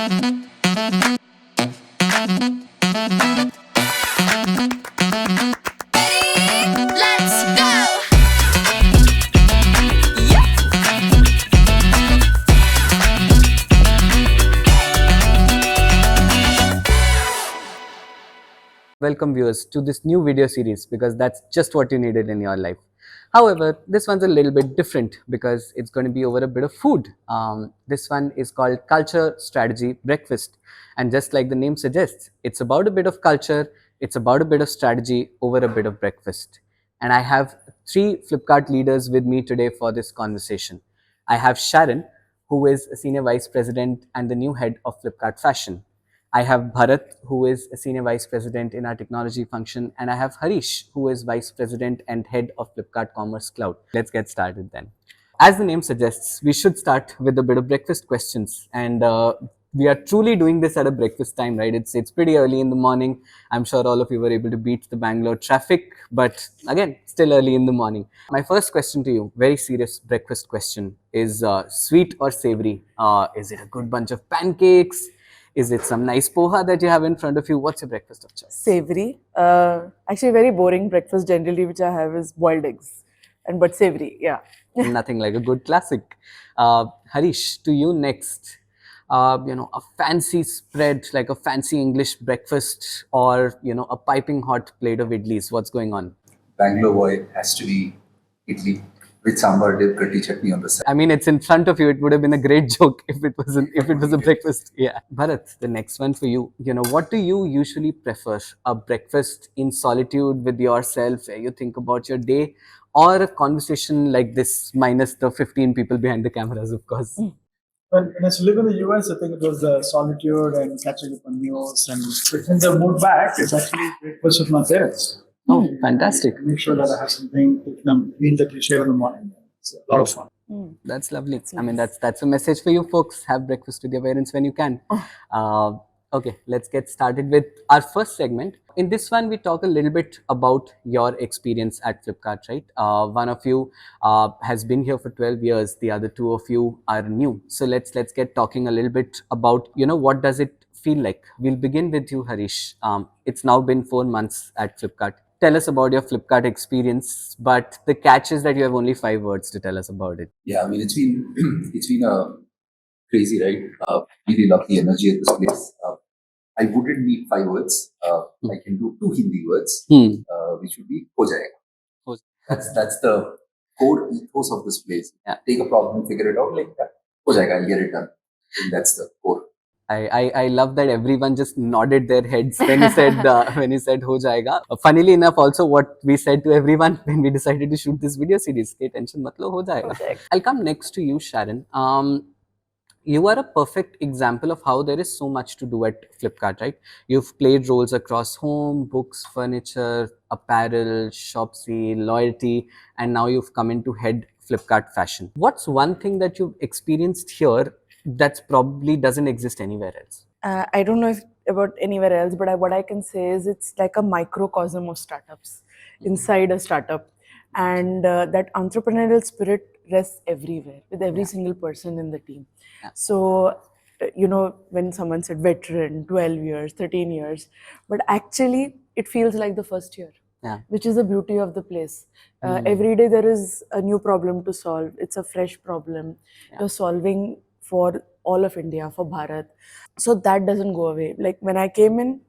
Let's go! Yeah. Welcome viewers to this new video series because that's just what you needed in your life. However, this one's a little bit different because it's going to be over a bit of food. This one is called Culture Strategy Breakfast, and just like the name suggests, it's about a bit of culture, it's about a bit of strategy over a bit of breakfast. And I have three Flipkart leaders with me today for this conversation. I have Sharon, who is a Senior Vice President and the new head of Flipkart Fashion. I have Bharat, who is a Senior Vice President in our technology function, and I have Harish, who is Vice President and Head of Flipkart Commerce Cloud. Let's get started then. As the name suggests, we should start with a bit of breakfast questions, and we are truly doing this at a breakfast time, right? It's pretty early in the morning. I'm sure all of you were able to beat the Bangalore traffic, but again, still early in the morning. My first question to you, very serious breakfast question, is sweet or savory? Is it a good bunch of pancakes? Is it some nice poha that you have in front of you? What's your breakfast of choice? Savory. Actually, very boring breakfast generally, which I have is boiled eggs, but savory. Yeah. Nothing like a good classic. Harish, to you next. A fancy spread like a fancy English breakfast, or a piping hot plate of idlis. What's going on? Bangalore boy has to be idli with sambar dip, gatti chutney on the side. I mean, it's in front of you. It would have been a great joke if it was a breakfast. Yeah. Bharat, the next one for you. What do you usually prefer? A breakfast in solitude with yourself, where you think about your day, or a conversation like this, minus the 15 people behind the cameras, of course? Well, when I used to live in the US, I think it was solitude and catching up on news. And when they moved back, it's actually breakfast with my parents. Oh, fantastic. Make sure that I have something, meal that we share in the morning. It's a lot of fun. That's lovely. I mean, that's a message for you folks. Have breakfast with your parents when you can. Okay, let's get started with our first segment. In this one, we talk a little bit about your experience at Flipkart, right? One of you has been here for 12 years. The other two of you are new. So let's get talking a little bit about, what does it feel like? We'll begin with you, Harish. It's now been 4 months at Flipkart. Tell us about your Flipkart experience, but the catch is that you have only 5 words to tell us about it. Yeah, I mean it's been it's been a crazy ride. Really love the energy at this place. I wouldn't need 5 words. I can do 2 Hindi words, which would be ho jayega. That's the core ethos of this place. Yeah. Take a problem, figure it out, like that. Ho jayega, I'll get it done. And that's the core. I love that everyone just nodded their heads when he said ho jayega. Funnily enough, also what we said to everyone when we decided to shoot this video series, "Hey, tension mat lo, ho jayega." I'll come next to you, Sharon. You are a perfect example of how there is so much to do at Flipkart, right? You've played roles across home, books, furniture, apparel, Shopsy, loyalty, and now you've come in to head Flipkart Fashion. What's one thing that you've experienced here that's probably doesn't exist anywhere else? I don't know about anywhere else, but what I can say is it's like a microcosm of startups inside a startup. And that entrepreneurial spirit rests everywhere with every single person in the team. Yeah. So, when someone said veteran, 12 years, 13 years, but actually it feels like the first year. Yeah. Which is the beauty of the place. Every day there is a new problem to solve. It's a fresh problem. Yeah. You're solving for all of India, for Bharat. So that doesn't go away. Like when I came in,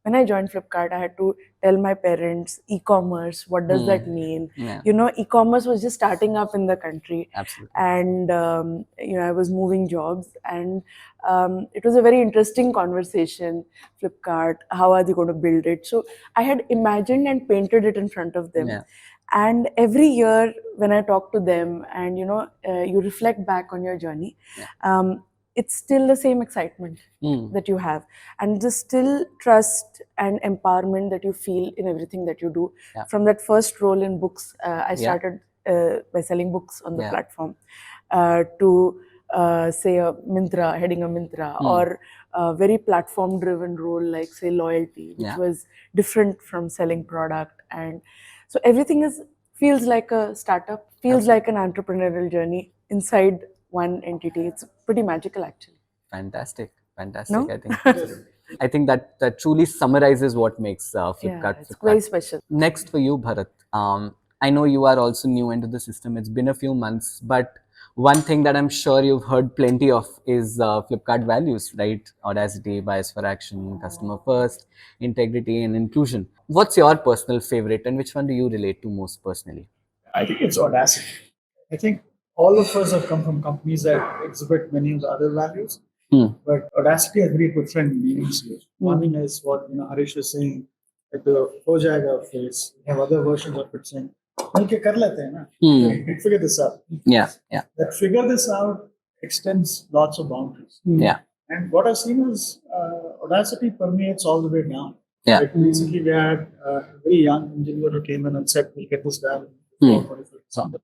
when I joined Flipkart, I had to tell my parents, e-commerce, what does that mean? Yeah. E-commerce was just starting up in the country. Absolutely. And, I was moving jobs, and it was a very interesting conversation. Flipkart, how are they going to build it? So I had imagined and painted it in front of them. Yeah. And every year when I talk to them and, you reflect back on your journey, it's still the same excitement that you have, and the still trust and empowerment that you feel in everything that you do. Yeah. From that first role in books, I started by selling books on the platform, to say a Myntra, heading a Myntra, or a very platform driven role like say loyalty, which was different from selling product. And so everything feels like a startup, feels like an entrepreneurial journey inside one entity. It's pretty magical, actually. Fantastic. No? I think that truly summarizes what makes Flipkart Yeah, it's Flipkart. very special. Next for you, Bharat. I know you are also new into the system. It's been a few months, but one thing that I'm sure you've heard plenty of is Flipkart values, right? Audacity, bias for action, customer first, integrity, and inclusion. What's your personal favorite, and which one do you relate to most personally? I think it's audacity. I think all of us have come from companies that exhibit many of the other values, but audacity has very different meanings here. One thing is what Harish was saying, like the ho jayega phase. We have other versions of it saying, "मिलके कर लेते हैं ना, we figure this out." Yeah, yeah, That figure this out extends lots of boundaries. yeah, And what I've seen is audacity permeates all the way down. yeah. Like recently, we had a very young engineer who came in and said, "We'll get this done Hmm. for 45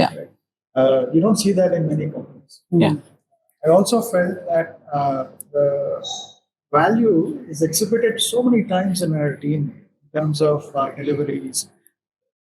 Yeah. Right? You don't see that in many companies. Yeah. I also felt that the value is exhibited so many times in our team in terms of deliveries,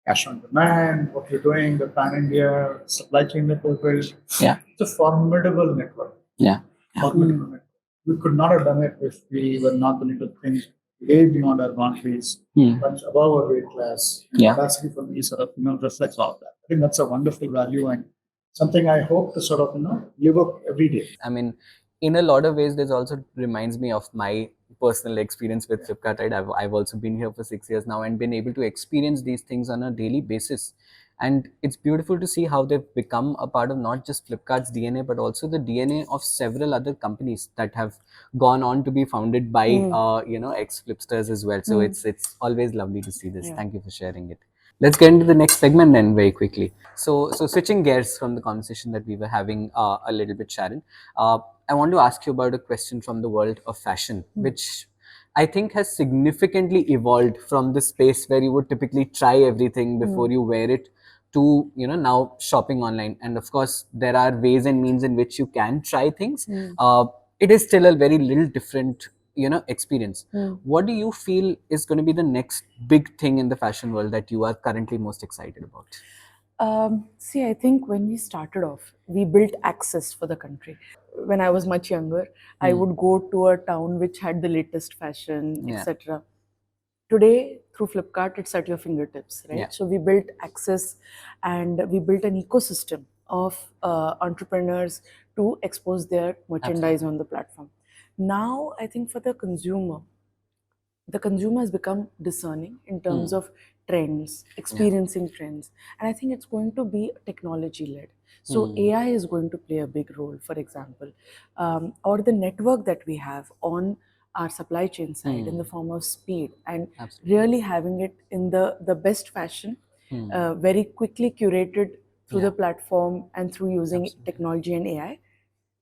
cash on demand, what we're doing, the pan India supply chain that we're building. Yeah. It's a formidable network. Yeah. Formidable network. We could not have done it if we were not willing to think way beyond our boundaries, but above our weight class. Yeah. Capacity for me sort of reflects all of that. I think that's a wonderful value and something I hope to sort of live up every day. I mean, in a lot of ways, this also reminds me of my personal experience with Flipkart. Right? I've also been here for 6 years now and been able to experience these things on a daily basis. And it's beautiful to see how they've become a part of not just Flipkart's DNA, but also the DNA of several other companies that have gone on to be founded by, ex-Flipsters as well. So it's always lovely to see this. Yeah. Thank you for sharing it. Let's get into the next segment then very quickly. So switching gears from the conversation that we were having a little bit, Sharon, I want to ask you about a question from the world of fashion, which I think has significantly evolved from the space where you would typically try everything before you wear it to, now shopping online. And of course, there are ways and means in which you can try things. It is still a very little different experience. What do you feel is going to be the next big thing in the fashion world that you are currently most excited about? See, I think when we started off, we built access for the country. When I was much younger, I would go to a town which had the latest fashion, etc. Today, through Flipkart, it's at your fingertips, right? Yeah. So we built access and we built an ecosystem of entrepreneurs to expose their merchandise on the platform. Now, I think for the consumer has become discerning in terms of trends, experiencing trends. And I think it's going to be technology led. So AI is going to play a big role, for example, or the network that we have on our supply chain side in the form of speed and really having it in the best fashion, very quickly curated through the platform and through using technology and AI,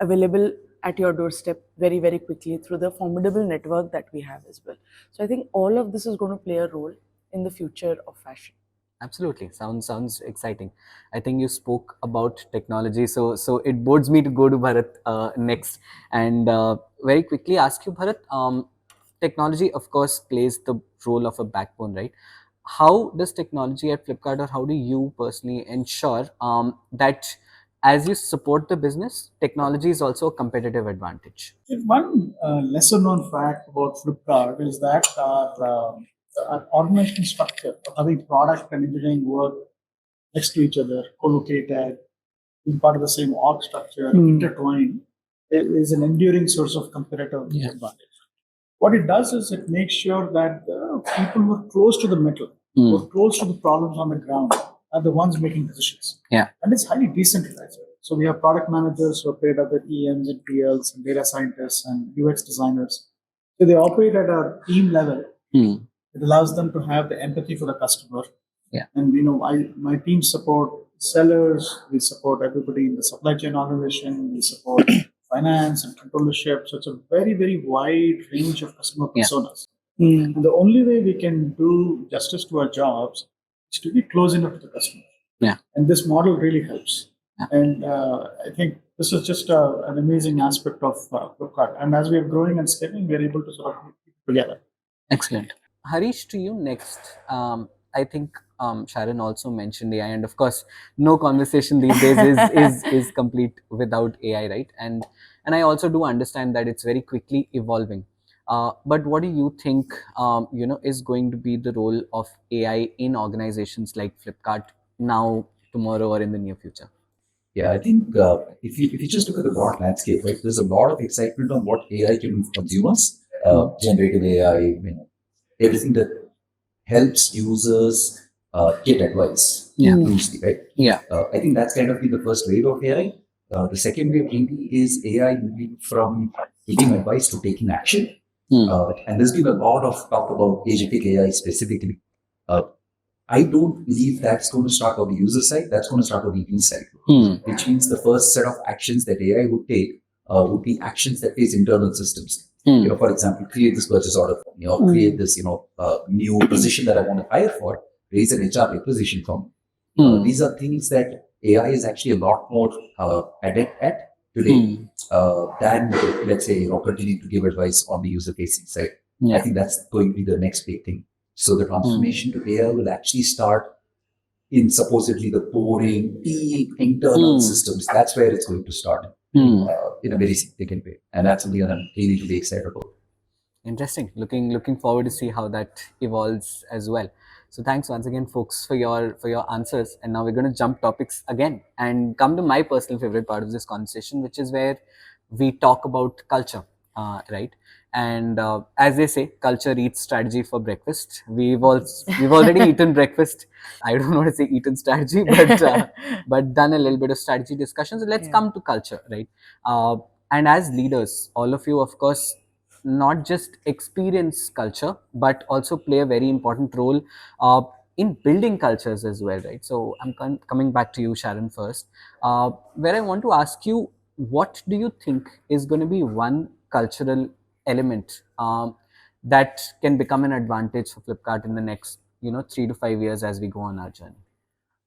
available at your doorstep very, very quickly through the formidable network that we have as well. So I think all of this is going to play a role in the future of fashion. Absolutely, sounds exciting. I think you spoke about technology, so it bodes me to go to Bharat next, and very quickly ask you, Bharat. Technology, of course, plays the role of a backbone, right? How does technology at Flipkart, or how do you personally ensure that as you support the business, technology is also a competitive advantage? One lesser known fact about Flipkart is that our organizational structure of having product and engineering work next to each other, co-located, being part of the same org structure, intertwined, is an enduring source of competitive advantage. What it does is it makes sure that the people who are close to the middle, who are close to the problems on the ground, are the ones making decisions. Yeah. And it's highly decentralized. So we have product managers who are paired up with EMs and PLs and data scientists and UX designers. So they operate at a team level. It allows them to have the empathy for the customer. Yeah. And my team support sellers, we support everybody in the supply chain organization, we support finance and controllership. So it's a very, very wide range of customer personas. And the only way we can do justice to our jobs is to be close enough to the customer. Yeah. And this model really helps. And I think this is just an amazing aspect of Flipkart. And as we are growing and scaling, we are able to sort of keep it together. Excellent. Harish, to you next. I think Sharon also mentioned AI, and of course, no conversation these days is complete without AI, right? And And I also do understand that it's very quickly evolving. But what do you think, is going to be the role of AI in organizations like Flipkart now, tomorrow, or in the near future? Yeah, I think if you just look at the broad landscape, right, there's a lot of excitement on what AI can do for consumers, generative AI, everything that helps users get advice loosely, right? Yeah. I think that's kind of been the first wave of AI. The second wave maybe is AI moving from giving advice to taking action. And there's been a lot of talk about agentic AI specifically. I don't believe that's going to start on the user side. That's going to start on the inside, which means the first set of actions that AI would take would be actions that face internal systems. For example, create this purchase order for me, or create this, new position that I want to hire for, raise an HR requisition form. These are things that AI is actually a lot more adept at today than, let's say, continuing to give advice on the user-facing side. I think that's going to be the next big thing. So the transformation to AI will actually start in supposedly the boring, deep internal systems. That's where it's going to start in a very significant way, and that's something that I'm really excited about. Interesting. Looking forward to see how that evolves as well. So thanks once again, folks, for your answers. And now we're going to jump topics again and come to my personal favorite part of this conversation, which is where we talk about culture, right? And as they say, culture eats strategy for breakfast. We've already eaten breakfast. I don't want to say eaten strategy, but done a little bit of strategy discussions. Let's come to culture, right? And as leaders, all of you, of course, not just experience culture, but also play a very important role in building cultures as well, right? So I'm coming back to you, Sharon, first, where I want to ask you, what do you think is going to be one cultural element that can become an advantage for Flipkart in the next 3 to 5 years as we go on our journey?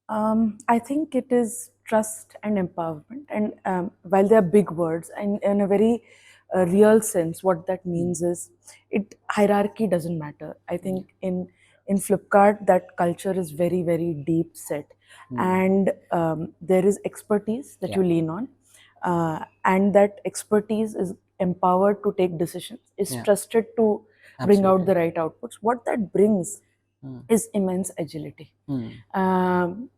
I think it is trust and empowerment. And while they are big words, and in a very real sense, what that means is hierarchy doesn't matter. I think in Flipkart, that culture is very, very deep set. And there is expertise that you lean on. And that expertise is empowered to take decisions, is trusted to bring out the right outputs. What that brings is immense agility.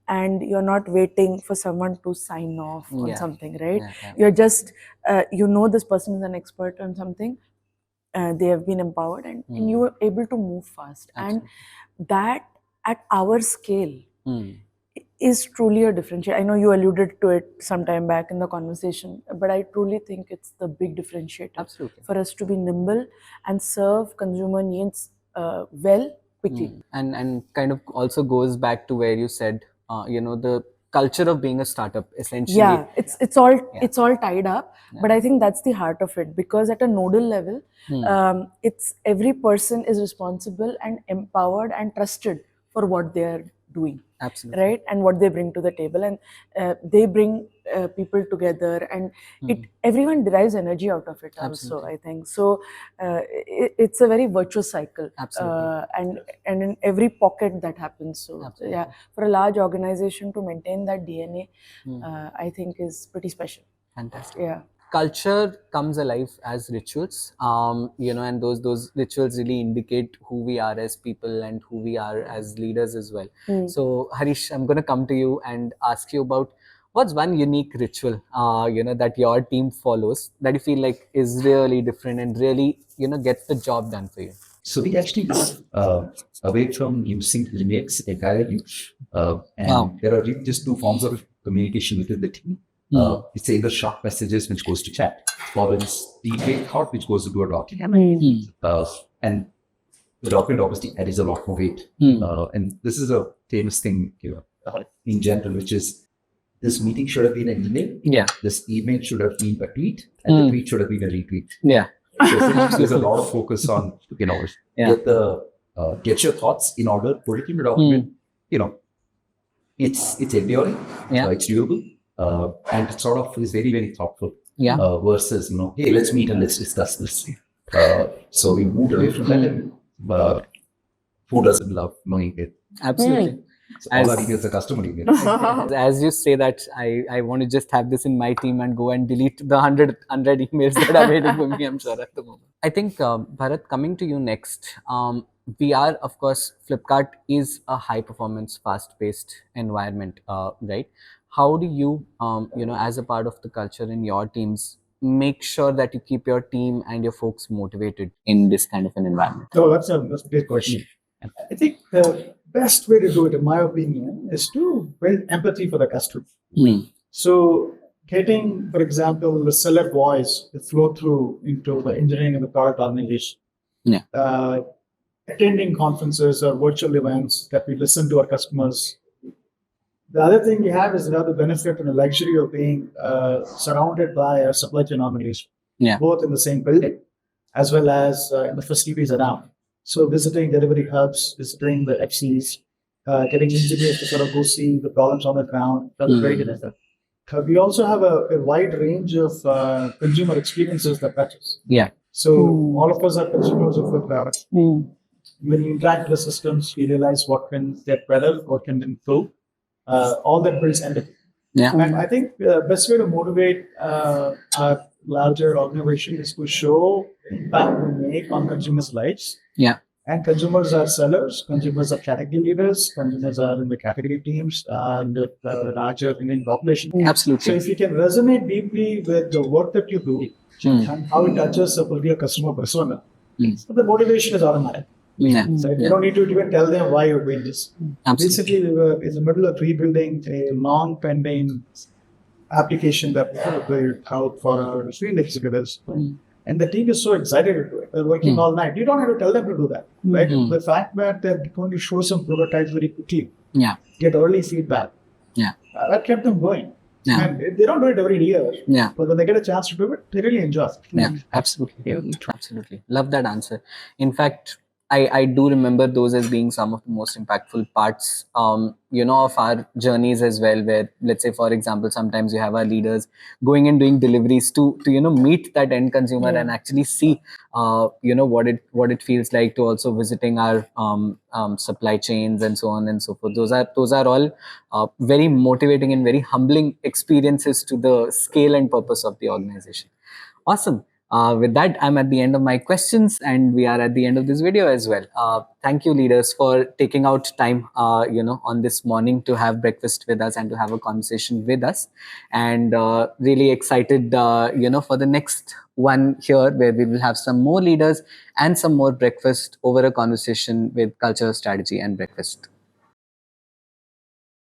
And you're not waiting for someone to sign off on something, right? You're just, this person is an expert on something, they have been empowered, and you are able to move fast. And that, at our scale, is truly a differentiator. I know you alluded to it some time back in the conversation, but I truly think it's the big differentiator for us to be nimble and serve consumer needs well, quickly. And kind of also goes back to where you said, the culture of being a startup, essentially. Yeah, it's all tied up, but I think that's the heart of it, because at a nodal level, it's every person is responsible and empowered and trusted for what they are doing. Absolutely. Right, and what they bring to the table, and they bring people together, and everyone derives energy out of it. Also, I think so. It's a very virtuous cycle. And in every pocket that happens. So yeah, for a large organization to maintain that DNA, I think is pretty special. Fantastic. Yeah. Culture comes alive as rituals, and those rituals really indicate who we are as people and who we are as leaders as well. So Harish, I'm going to come to you and ask you about what's one unique ritual, that your team follows that you feel like is really different and really, gets the job done for you. So we actually move away from using remakes entirely, and there are really just two forms of communication within the team. It's either short messages, which goes to chat, or it's detailed thought, which goes into a document. And the document obviously adds a lot more weight. And this is a famous thing in general, which is this meeting should have been an email. Yeah. This email should have been a tweet, and the tweet should have been a retweet. Yeah. So there's a lot of focus on get your thoughts in order, put it in the document. It's enduring, it's durable. And it sort of is very, very thoughtful. Versus, hey, let's meet and let's discuss this. So we moved away from that. And who doesn't love knowing it? Absolutely. So all our emails are customer emails. As you say that, I want to just have this in my team and go and delete the 100 emails that are waiting for me, I'm sure, at the moment. I think, Bharat, coming to you next, we are, of course, Flipkart is a high performance, fast paced environment, right? How do you, as a part of the culture in your teams, make sure that you keep your team and your folks motivated in this kind of an environment? So that's a great question. I think the best way to do it, in my opinion, is to build empathy for the customer. So getting, for example, the seller voice to flow through into the engineering and the product organization. Yeah. Attending conferences or virtual events that we listen to our customers. The other thing we have is the benefit and the luxury of being surrounded by a supply chain organization, both in the same building as well as in the facilities around. So visiting delivery hubs, visiting the FCs, getting engineers to sort of go see the problems on the ground. That's very good. We also have a wide range of consumer experiences that touches. Yeah. So all of us are consumers of the product. When you interact with the systems, you realize what can get better, what can improve. All that builds empathy. Yeah. And I think the best way to motivate our larger organization is to show impact we make on consumers' lives. Yeah. And consumers are sellers, consumers are category leaders, consumers are in the category teams, and the larger Indian population. Absolutely. So if you can resonate deeply with the work that you do and how it touches a particular customer persona, so the motivation is automatic. Yeah. So you don't need to even tell them why you're doing this. Recently, we were in the middle of rebuilding a long pending application that we built out for our field executives. And the team is so excited to do it. They're working all night. You don't have to tell them to do that. Right? The fact that they're going to show some prototypes very quickly, get early feedback, that kept them going. Yeah. And they don't do it every year. Yeah. But when they get a chance to do it, they really enjoy it. Yeah, absolutely. Absolutely. Love that answer. In fact, I do remember those as being some of the most impactful parts, of our journeys as well, where, let's say, for example, sometimes you have our leaders going and doing deliveries to meet that end consumer and actually see, what it feels like to also visiting our supply chains and so on and so forth. Those are all very motivating and very humbling experiences to the scale and purpose of the organization. Awesome. With that, I'm at the end of my questions, and we are at the end of this video as well. Thank you, leaders, for taking out time, on this morning to have breakfast with us and to have a conversation with us. And really excited, for the next one here, where we will have some more leaders and some more breakfast over a conversation with culture, strategy, and breakfast.